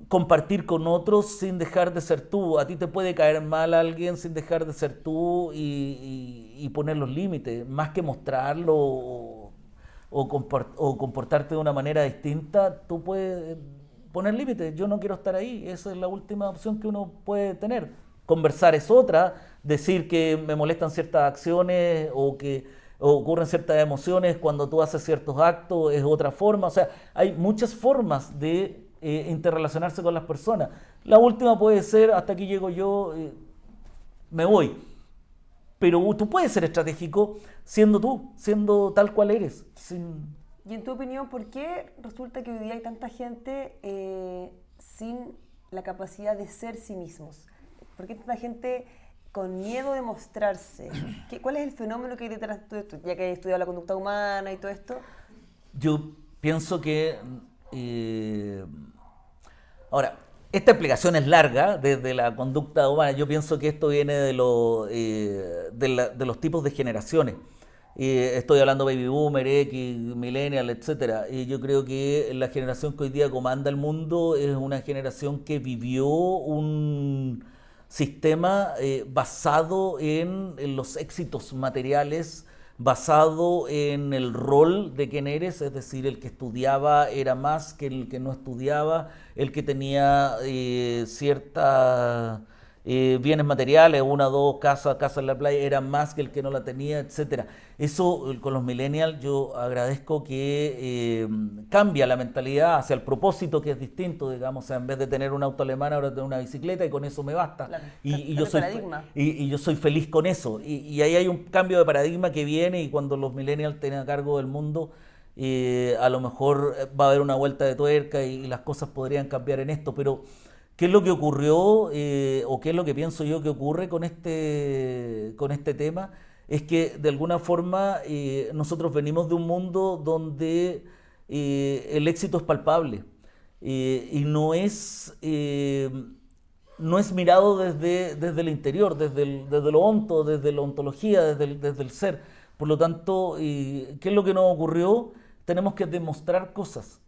compartir con otros sin dejar de ser tú. A ti te puede caer mal alguien sin dejar de ser tú, y poner los límites. Más que mostrarlo o comportarte de una manera distinta, tú puedes poner límites. Yo no quiero estar ahí. Esa es la última opción que uno puede tener. Conversar es otra, decir que me molestan ciertas acciones o que ocurren ciertas emociones cuando tú haces ciertos actos es otra forma. O sea, hay muchas formas de interrelacionarse con las personas. La última puede ser, hasta aquí llego yo, me voy. Pero tú puedes ser estratégico siendo tú, siendo tal cual eres. Y en tu opinión, ¿por qué resulta que hoy día hay tanta gente sin la capacidad de ser sí mismos? ¿Por qué tanta gente con miedo de mostrarse? ¿Cuál es el fenómeno que hay detrás de todo esto? Ya que he estudiado la conducta humana y todo esto. Yo pienso que... ahora, esta explicación es larga desde la conducta humana. Yo pienso que esto viene de los tipos de generaciones. Estoy hablando baby boomer, X, millennial, etcétera. Y yo creo que la generación que hoy día comanda el mundo es una generación que vivió un sistema basado en los éxitos materiales, basado en el rol de quién eres, es decir, el que estudiaba era más que el que no estudiaba, el que tenía ciertas bienes materiales, una, dos, casa en la playa, era más que el que no la tenía, etcétera. Eso con los millennials yo agradezco que cambia la mentalidad hacia el propósito que es distinto, digamos, o sea, en vez de tener un auto alemán ahora tengo una bicicleta y con eso me basta. Claro, Y yo soy y yo soy feliz con eso. Y ahí hay un cambio de paradigma que viene y cuando los millennials tienen a cargo del mundo, a lo mejor va a haber una vuelta de tuerca y las cosas podrían cambiar en esto, pero ¿qué es lo que ocurrió o qué es lo que pienso yo que ocurre con este tema? Es que de alguna forma nosotros venimos de un mundo donde el éxito es palpable y no es mirado desde el interior, desde lo onto, desde la ontología, desde el ser. Por lo tanto, ¿qué es lo que nos ocurrió? Tenemos que demostrar cosas.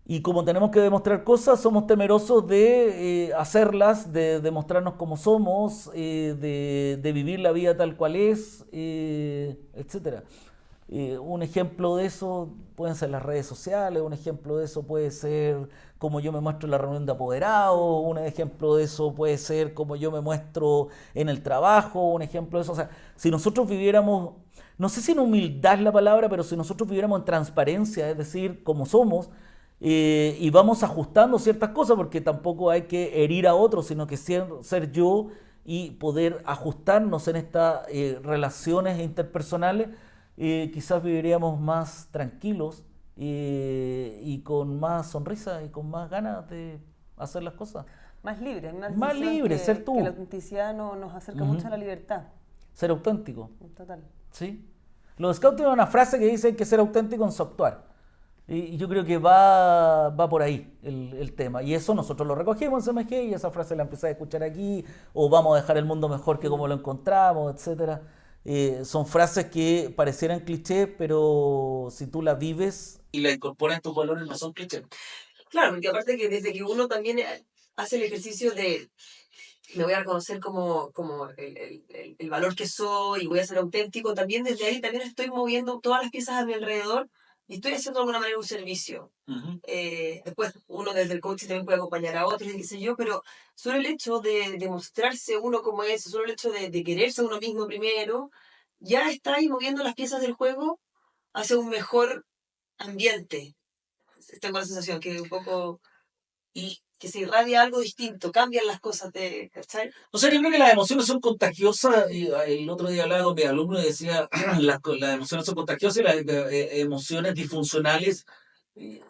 Y como tenemos que demostrar cosas, somos temerosos de hacerlas, de demostrarnos como somos, de vivir la vida tal cual es, etcétera. Un ejemplo de eso pueden ser las redes sociales, un ejemplo de eso puede ser como yo me muestro en la reunión de apoderados, un ejemplo de eso puede ser como yo me muestro en el trabajo, un ejemplo de eso. O sea, si nosotros viviéramos, no sé si en humildad es la palabra, pero si nosotros viviéramos en transparencia, es decir, como somos, y vamos ajustando ciertas cosas porque tampoco hay que herir a otros, sino que ser yo y poder ajustarnos en estas relaciones interpersonales, quizás viviríamos más tranquilos y con más sonrisa y con más ganas de hacer las cosas. Más libre, Más libre, ser tú. Que la autenticidad nos acerca mucho a la libertad. Ser auténtico. Total. ¿Sí? Los scouts tienen una frase que dice que ser auténtico en su actuar. Y yo creo que va por ahí el tema. Y eso nosotros lo recogimos en CMG y esa frase la empecé a escuchar aquí, o vamos a dejar el mundo mejor que como lo encontramos, etcétera. Son frases que parecieran clichés, pero si tú las vives y la incorporas en tus valores, no son clichés. Claro, porque aparte que desde que uno también hace el ejercicio de me voy a reconocer como el valor que soy y voy a ser auténtico, también desde ahí también estoy moviendo todas las piezas a mi alrededor y estoy haciendo de alguna manera un servicio. Después uno desde el coaching también puede acompañar a otros y qué sé yo, pero solo el hecho de mostrarse uno como es, solo el hecho de quererse a uno mismo primero, ya está ahí moviendo las piezas del juego hacia un mejor ambiente. Tengo la sensación que un poco... y que se irradia algo distinto, cambian las cosas de, ¿cachai? O sea, yo creo que las emociones son contagiosas. Y el otro día hablaba con mi alumno y decía, las emociones son contagiosas y las emociones disfuncionales, eh,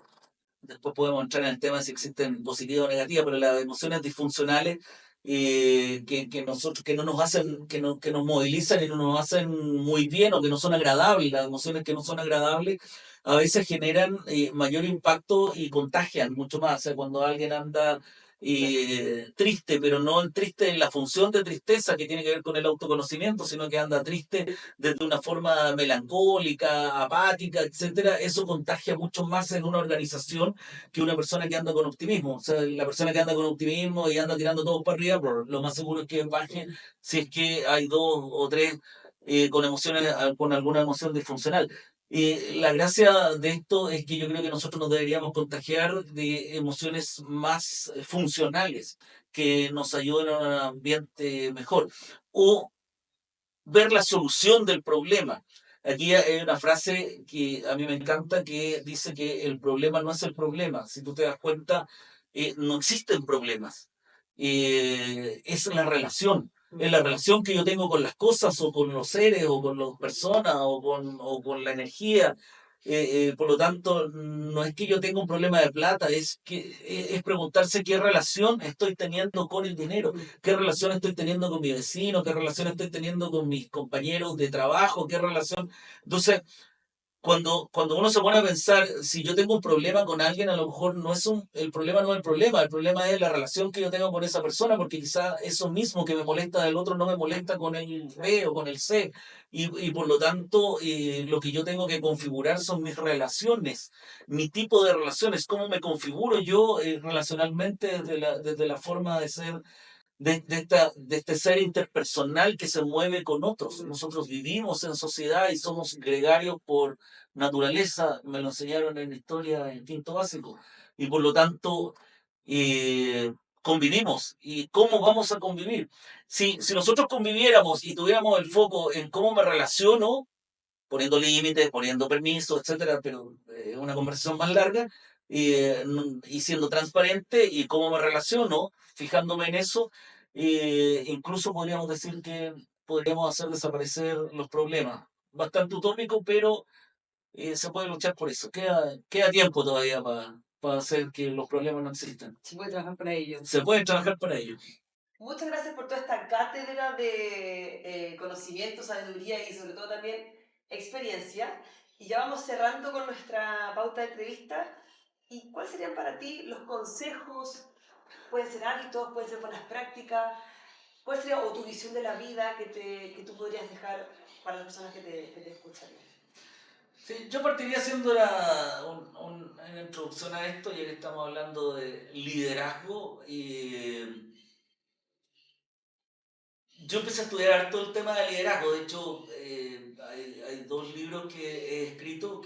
después podemos entrar en el tema de si existen positivas o negativas, pero las emociones disfuncionales que no nos hacen, que nos movilizan y no nos hacen muy bien o que no son agradables, las emociones que no son agradables a veces generan mayor impacto y contagian mucho más. O sea, cuando alguien anda triste, pero no el triste en la función de tristeza que tiene que ver con el autoconocimiento, sino que anda triste desde una forma melancólica, apática, etcétera, eso contagia mucho más en una organización que una persona que anda con optimismo. O sea, la persona que anda con optimismo y anda tirando todo para arriba, lo más seguro es que baje si es que hay dos o tres con emociones, con alguna emoción disfuncional. La gracia de esto es que yo creo que nosotros nos deberíamos contagiar de emociones más funcionales que nos ayuden a un ambiente mejor o ver la solución del problema. Aquí hay una frase que a mí me encanta que dice que el problema no es el problema. Si tú te das cuenta, no existen problemas. Es la relación. Es la relación que yo tengo con las cosas o con los seres o con las personas o con la energía. Por lo tanto, no es que yo tenga un problema de plata, es que es preguntarse qué relación estoy teniendo con el dinero, qué relación estoy teniendo con mi vecino, qué relación estoy teniendo con mis compañeros de trabajo, qué relación. Entonces, cuando uno se pone a pensar, si yo tengo un problema con alguien, a lo mejor no es el problema no es el problema es la relación que yo tengo con esa persona, porque quizá eso mismo que me molesta del otro no me molesta con el B o con el C, y por lo tanto lo que yo tengo que configurar son mis relaciones, mi tipo de relaciones, cómo me configuro yo relacionalmente desde la forma de ser de este ser interpersonal que se mueve con otros. Nosotros vivimos en sociedad y somos gregarios por naturaleza, me lo enseñaron en historia en quinto básico, y por lo tanto convivimos. ¿Y cómo vamos a convivir? Si nosotros conviviéramos y tuviéramos el foco en cómo me relaciono, poniendo límites, poniendo permisos, etcétera, pero una conversación más larga y siendo transparente y cómo me relaciono, fijándome en eso, incluso podríamos decir que podríamos hacer desaparecer los problemas. Bastante utópico, pero se puede luchar por eso. Queda tiempo todavía para hacer que los problemas no existan. Se puede trabajar para ello. Se puede trabajar para ello. Muchas gracias por toda esta cátedra de conocimiento, sabiduría y sobre todo también experiencia. Y ya vamos cerrando con nuestra pauta de entrevista. ¿Y cuáles serían para ti los consejos? Pueden ser hábitos, pueden ser buenas prácticas. ¿Cuál sería o tu visión de la vida que tú podrías dejar para las personas que te escucharían? Sí, yo partiría haciendo una introducción a esto, ya que estamos hablando de liderazgo. Yo empecé a estudiar todo el tema de liderazgo. De hecho, hay dos libros que he escrito,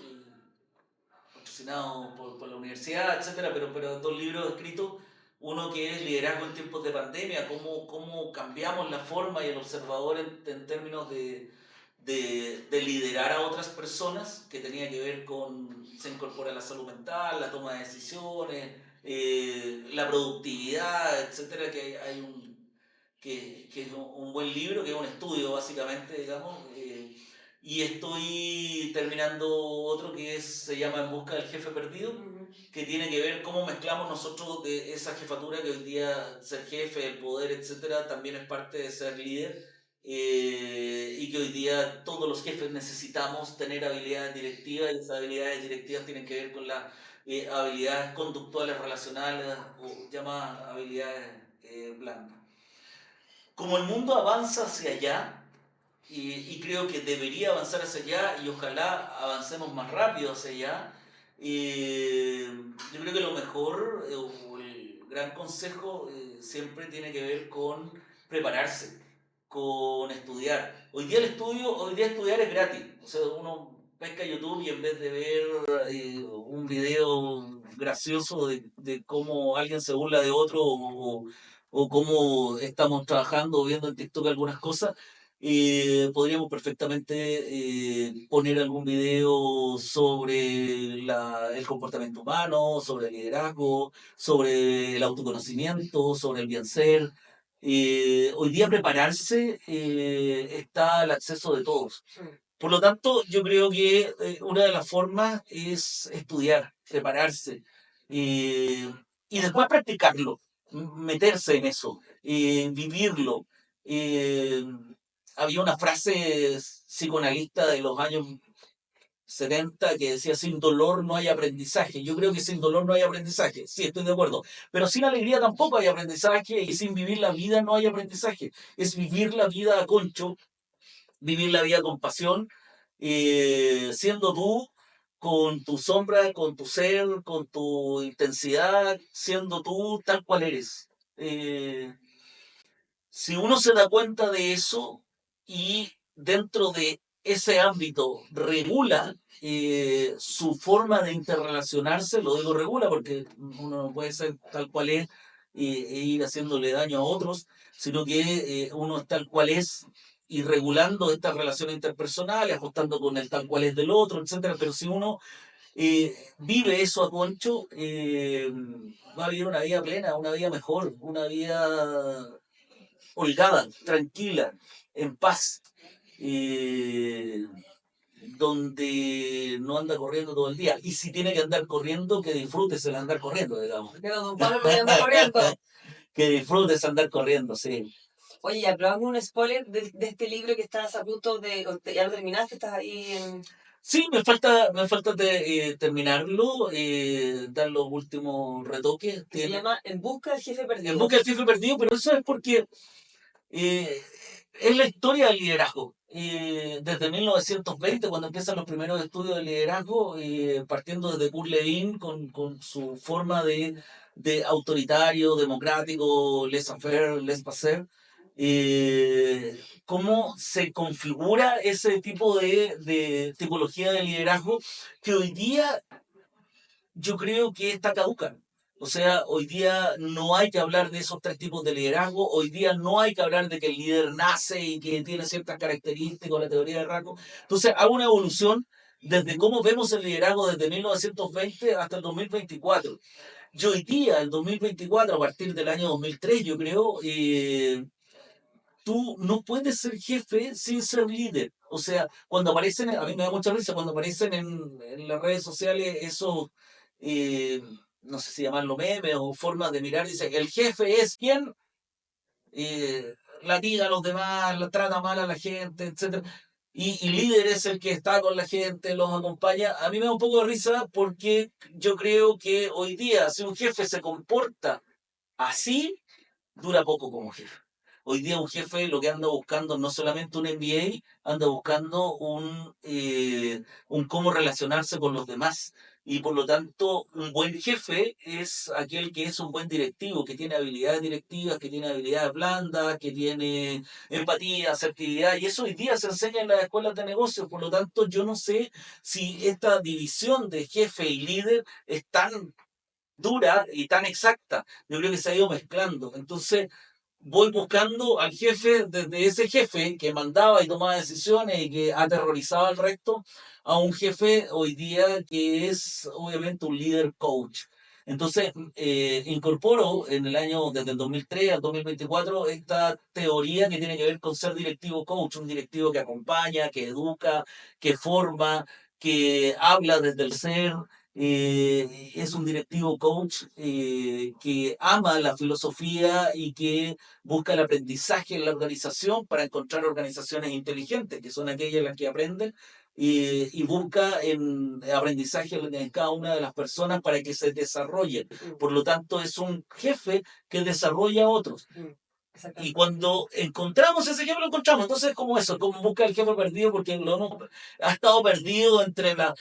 patrocinados por la universidad, etcétera, pero dos libros escritos. Uno que es Liderazgo en tiempos de pandemia, cómo cambiamos la forma y el observador en términos de liderar a otras personas, que tenía que ver con, se incorpora la salud mental, la toma de decisiones, la productividad, etcétera, que hay que es un buen libro, que es un estudio básicamente, digamos, y estoy terminando otro se llama En busca del jefe perdido, que tiene que ver cómo mezclamos nosotros de esa jefatura que hoy día ser jefe, el poder, etcétera, también es parte de ser líder, y que hoy día todos los jefes necesitamos tener habilidades directivas, y esas habilidades directivas tienen que ver con las habilidades conductuales relacionales o llamadas habilidades blandas. Como el mundo avanza hacia allá, y creo que debería avanzar hacia allá y ojalá avancemos más rápido hacia allá, yo creo que lo mejor o el gran consejo siempre tiene que ver con prepararse, con estudiar. Hoy día estudiar es gratis. O sea, uno pesca YouTube y en vez de ver un video gracioso de cómo alguien se burla de otro o cómo estamos trabajando o viendo en TikTok algunas cosas, podríamos perfectamente poner algún video sobre el comportamiento humano, sobre el liderazgo, sobre el autoconocimiento, sobre el bien ser. Hoy día prepararse está al acceso de todos. Por lo tanto, yo creo que una de las formas es estudiar, prepararse y después practicarlo, meterse en eso, vivirlo. Eh, Había una frase psicoanalista de los años 70 que decía, sin dolor no hay aprendizaje. Yo creo que sin dolor no hay aprendizaje, sí, estoy de acuerdo, pero sin alegría tampoco hay aprendizaje y sin vivir la vida no hay aprendizaje. Es vivir la vida a concho, vivir la vida con pasión, siendo tú, con tu sombra, con tu ser, con tu intensidad, siendo tú tal cual eres. Si uno se da cuenta de eso y dentro de ese ámbito regula su forma de interrelacionarse, lo digo regula porque uno no puede ser tal cual es e ir haciéndole daño a otros, sino que uno es tal cual es y regulando estas relaciones interpersonales, ajustando con el tal cual es del otro, etcétera. Pero si uno vive eso a concho, va a vivir una vida plena, una vida mejor, una vida holgada, tranquila, en paz, eh, donde no anda corriendo todo el día. Y si tiene que andar corriendo, que disfrutes el andar corriendo, digamos. Que don Pablo no anda corriendo. Que disfrutes andar corriendo, sí. Oye, ya, pero hazme un spoiler de este libro que estás a punto de... ¿Ya lo terminaste? ¿Estás ahí en...? Sí, me falta terminarlo, dar los últimos retoques. Se llama En busca del jefe perdido. En busca del jefe perdido, pero eso es porque eh, es la historia del liderazgo. Desde 1920, cuando empiezan los primeros estudios de liderazgo, partiendo desde Kurt Lewin con su forma de autoritario, democrático, laissez-faire, laissez-passer, cómo se configura ese tipo de tipología de liderazgo que hoy día yo creo que está caduca. O sea, hoy día no hay que hablar de esos tres tipos de liderazgo, hoy día no hay que hablar de que el líder nace y que tiene ciertas características, la teoría de rasgos. Entonces, hago una evolución desde cómo vemos el liderazgo desde 1920 hasta el 2024. Yo hoy día, el 2024, a partir del año 2003, yo creo, tú no puedes ser jefe sin ser líder. O sea, cuando aparecen, a mí me da mucha risa, cuando aparecen en las redes sociales esos, eh, no sé si llamarlo memes o formas de mirar, dice, el jefe es quien latiga a los demás, la trata mal a la gente, etcétera. Y líder es el que está con la gente, los acompaña. A mí me da un poco de risa porque yo creo que hoy día, si un jefe se comporta así, dura poco como jefe. Hoy día un jefe lo que anda buscando no solamente un MBA, anda buscando un cómo relacionarse con los demás. Y por lo tanto, un buen jefe es aquel que es un buen directivo, que tiene habilidades directivas, que tiene habilidades blandas, que tiene empatía, asertividad. Y eso hoy día se enseña en las escuelas de negocios. Por lo tanto, yo no sé si esta división de jefe y líder es tan dura y tan exacta. Yo creo que se ha ido mezclando. Entonces, voy buscando al jefe, desde ese jefe que mandaba y tomaba decisiones y que aterrorizaba al resto, a un jefe hoy día que es obviamente un líder coach. Entonces, incorporo en el año, desde el 2003 al 2024, esta teoría que tiene que ver con ser directivo coach, un directivo que acompaña, que educa, que forma, que habla desde el ser, es un directivo coach que ama la filosofía y que busca el aprendizaje en la organización para encontrar organizaciones inteligentes, que son aquellas las que aprenden, y busca en aprendizaje en cada una de las personas para que se desarrollen. Por lo tanto, es un jefe que desarrolla a otros. Y cuando encontramos ese jefe, lo encontramos. Entonces, como eso, como busca el jefe perdido, porque ha estado perdido entre la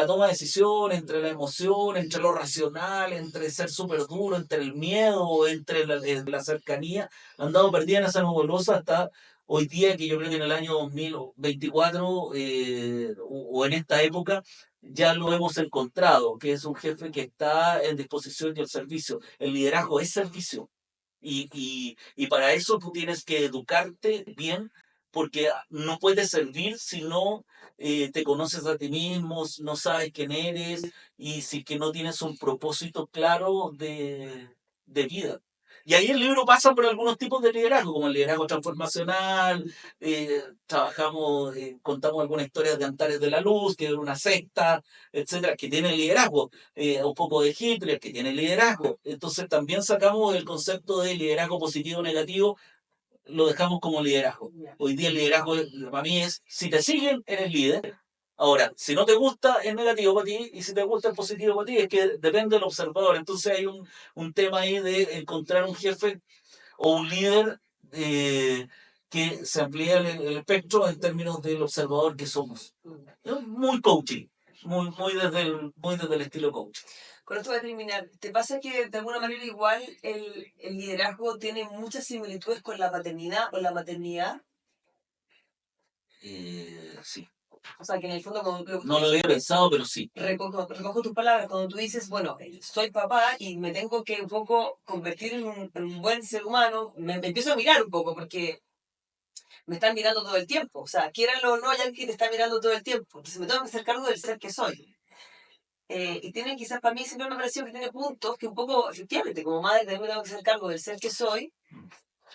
toma de decisiones, entre la emoción, entre lo racional, entre ser súper duro, entre el miedo, entre la cercanía. Ha andado perdida en esa nebulosa hasta hoy día, que yo creo que en el año 2024 o en esta época, ya lo hemos encontrado, que es un jefe que está en disposición y al servicio. El liderazgo es servicio. Y para eso tú tienes que educarte bien, porque no puedes servir si no te conoces a ti mismo, no sabes quién eres y si que no tienes un propósito claro de vida. Y ahí el libro pasa por algunos tipos de liderazgo, como el liderazgo transformacional, contamos algunas historias de Antares de la Luz, que era una secta, etcétera, que tiene liderazgo, un poco de Hitler, que tiene liderazgo. Entonces también sacamos el concepto de liderazgo positivo o negativo, lo dejamos como liderazgo. Hoy día el liderazgo para mí es, si te siguen, eres líder. Ahora, si no te gusta, es negativo para ti, y si te gusta, es positivo para ti, es que depende del observador. Entonces hay un tema ahí de encontrar un jefe o un líder que se amplía el espectro en términos del observador que somos. Es muy coaching, muy desde el estilo coach. Con esto voy a terminar. ¿Te pasa que de alguna manera igual el liderazgo tiene muchas similitudes con la paternidad o la maternidad? Sí. O sea, que en el fondo como No lo había pensado, pero sí. recojo tus palabras cuando tú dices, bueno, soy papá y me tengo que un poco convertir en un buen ser humano, me empiezo a mirar un poco porque me están mirando todo el tiempo. O sea, quieranlo o no, hay alguien que te está mirando todo el tiempo. Entonces me tengo que hacer cargo del ser que soy. Y tiene quizás para mí siempre me ha parecido que tiene puntos que un poco, efectivamente, como madre también me tengo que hacer cargo del ser que soy.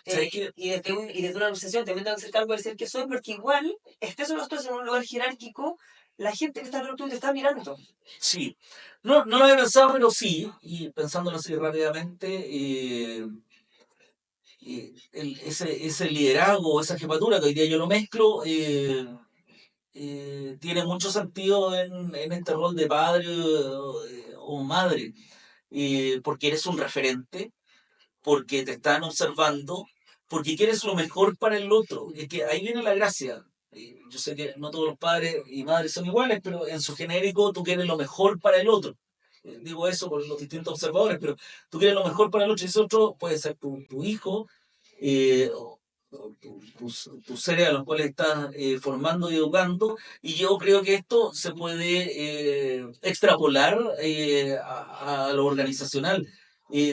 Y desde una organización también tengo que hacer cargo del ser que soy, porque igual, estés o no estés en un lugar jerárquico, la gente que está alrededor tuyo te está mirando. Sí, no lo había pensado, pero sí, y pensándolo así rápidamente, ese liderazgo, esa jefatura que hoy día yo lo mezclo, tiene mucho sentido en este rol de padre o madre, porque eres un referente, porque te están observando, porque quieres lo mejor para el otro. Es que ahí viene la gracia. Yo sé que no todos los padres y madres son iguales, pero en su genérico tú quieres lo mejor para el otro. Digo eso por los distintos observadores, pero tú quieres lo mejor para el otro y ese otro puede ser tu hijo, tus seres a los cuales estás formando y educando. Y yo creo que esto se puede extrapolar a lo organizacional.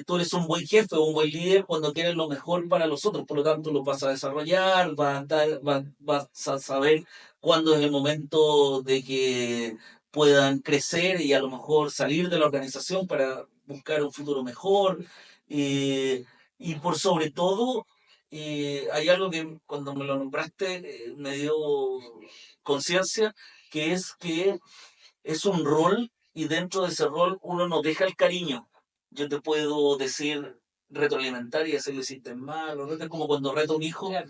Tú eres un buen jefe o un buen líder cuando quieres lo mejor para los otros, por lo tanto lo vas a desarrollar, vas a saber cuándo es el momento de que puedan crecer y a lo mejor salir de la organización para buscar un futuro mejor. eh, y por sobre todo, hay algo que cuando me lo nombraste me dio conciencia, que es un rol y dentro de ese rol uno no deja el cariño. Yo te puedo decir, retroalimentar y decirle si estás mal, o es como cuando reto a un hijo, Claro.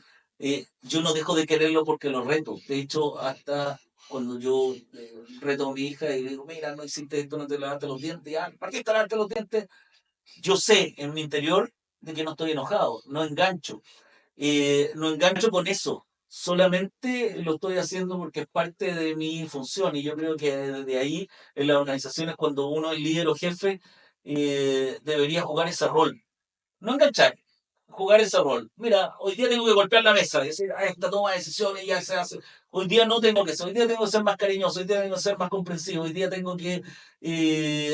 yo no dejo de quererlo porque lo reto. De hecho, hasta cuando yo reto a mi hija y digo, mira, no hiciste esto, no te lavaste los dientes, ya, ¿para qué te lavaste los dientes? Yo sé en mi interior de que no estoy enojado, no engancho. No engancho con eso. Solamente lo estoy haciendo porque es parte de mi función y yo creo que desde ahí en las organizaciones cuando uno es líder o jefe debería jugar ese rol. No enganchar, jugar ese rol. Mira, hoy día tengo que golpear la mesa y decir, esta toma de decisiones ya se hace. Hoy día no tengo que ser, hoy día tengo que ser más cariñoso, hoy día tengo que ser más comprensivo, hoy día tengo que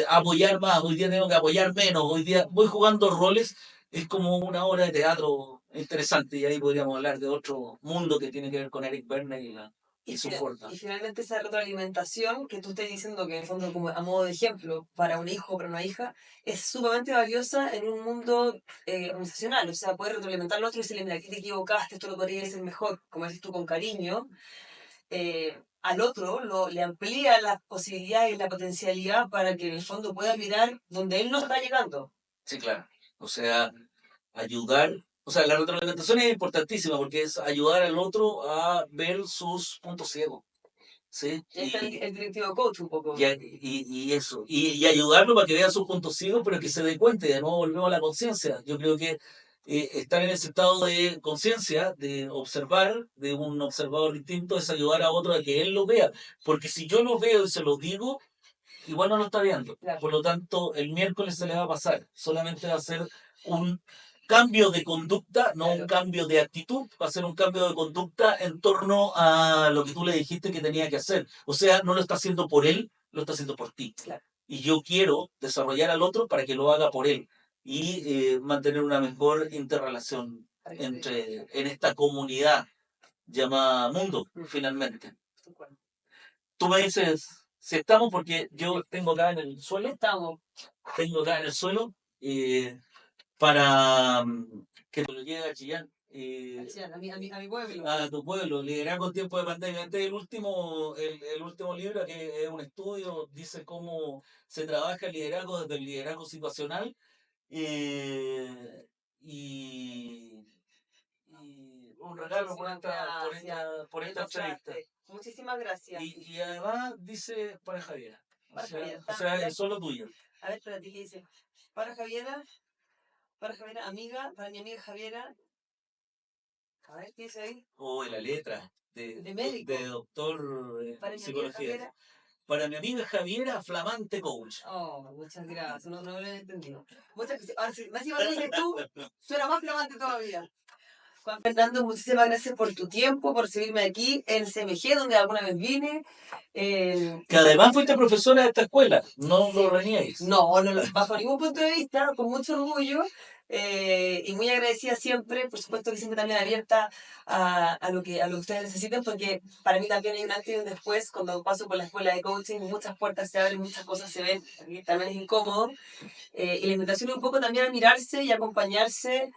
apoyar más, hoy día tengo que apoyar menos, hoy día voy jugando roles, es como una obra de teatro interesante y ahí podríamos hablar de otro mundo que tiene que ver con Eric Berne y su forma. Y finalmente esa retroalimentación que tú estás diciendo que en el fondo como a modo de ejemplo para un hijo o para una hija es sumamente valiosa en un mundo organizacional. O sea, poder retroalimentar al otro y decirle, mira, aquí te equivocaste, esto lo podría hacer mejor, como dices tú, con cariño. Al otro le amplía las posibilidades y la potencialidad para que en el fondo pueda mirar donde él no está llegando. Sí, claro. O sea, ayudar, o sea, la retroalimentación es importantísima porque es ayudar al otro a ver sus puntos ciegos. ¿Sí? Y ahí está el directivo coach un poco. Y eso, y ayudarlo para que vea sus puntos ciegos, pero que se dé cuenta, y de nuevo volvemos a la conciencia. Yo creo que estar en ese estado de conciencia, de observar, de un observador distinto, es ayudar a otro a que él lo vea. Porque si yo lo veo y se lo digo, igual no lo está viendo. Claro. Por lo tanto, el miércoles se le va a pasar. Solamente va a ser un cambio de conducta, no un cambio de actitud, va a ser un cambio de conducta en torno a lo que tú le dijiste que tenía que hacer. O sea, no lo está haciendo por él, lo está haciendo por ti. Claro. Y yo quiero desarrollar al otro para que lo haga por él y mantener una mejor interrelación en esta comunidad llamada mundo, finalmente. Tú me dices, si estamos, porque yo tengo acá en el suelo, tengo acá en el suelo, para que te lo llegue a Chillán. A mi pueblo. A tu pueblo, liderazgo en tiempo de pandemia. Este es el último libro, que es un estudio, dice cómo se trabaja el liderazgo desde el liderazgo situacional. Y, y un regalo por esta entrevista. Muchísimas gracias. Y además dice para Javiera. Para Javiera. O sea, es solo tuyo. A ver, espérate, ¿qué dice? Para Javiera, amiga, para mi amiga Javiera. A ver, ¿qué dice ahí? Oh, la letra de médico. de doctor Para psicología. Para mi amiga Javiera, flamante coach. Oh, muchas gracias. No lo he entendido. Muchas gracias. Ahora sí, más si lo dices tú, suena más flamante todavía. Juan Fernando, muchísimas gracias por tu tiempo, por recibirme aquí en CMG, donde alguna vez vine. Que además fuiste profesora de esta escuela, no lo reniegues. No, bajo ningún punto de vista, con mucho orgullo y muy agradecida siempre, por supuesto que siempre también abierta a lo que ustedes necesiten, porque para mí también hay un antes y un después. Cuando paso por la escuela de coaching, muchas puertas se abren, muchas cosas se ven, y también es incómodo. Y la invitación es un poco también a mirarse y acompañarse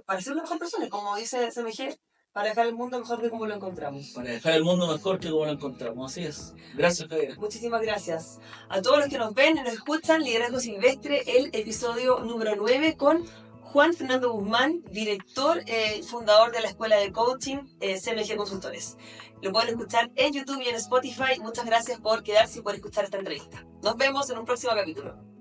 para ser una mejor persona, como dice SMG, para dejar el mundo mejor de como lo encontramos. Para dejar el mundo mejor que como lo encontramos, así es. Gracias, Javier. Muchísimas gracias. A todos los que nos ven y nos escuchan, Liderazgo Silvestre, el episodio número 9 con Juan Fernando Guzmán, director y fundador de la Escuela de Coaching CMG Consultores. Lo pueden escuchar en YouTube y en Spotify. Muchas gracias por quedarse y por escuchar esta entrevista. Nos vemos en un próximo capítulo.